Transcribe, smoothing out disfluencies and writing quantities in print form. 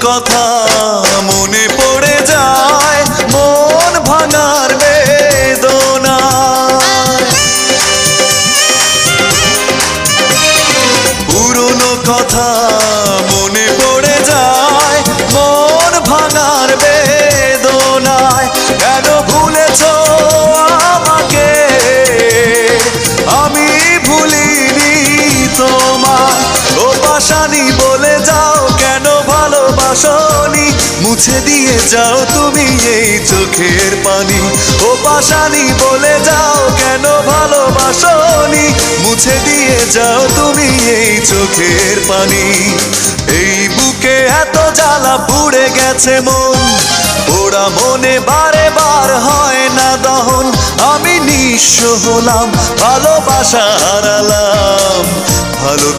কথা মনে পড়ে যায়, মন ভাঙার বেদনা। পুরনো কথা মনে পড়ে যায়, মন ভাঙার বেদনায়। কেন ভুলেছো আমাকে, আমি ভুলিনি তোমায়। ও পাশানি বলে যাও কেন ভালোবাসনি, মুছে দিয়ে যাও তুমি এই চোখের পানি। ও পাশানি বলে যাও কেন ভালোবাসনি, মুছে দিয়ে যাও তুমি এই চোখের পানি। এই বুকে এত জ্বালা পুড়ে গেছে মন, ওরা মনে বারে বার হয় না দহন। আমি নিঃস্ব হলাম, ভালোবাসা হারালাম, ভালো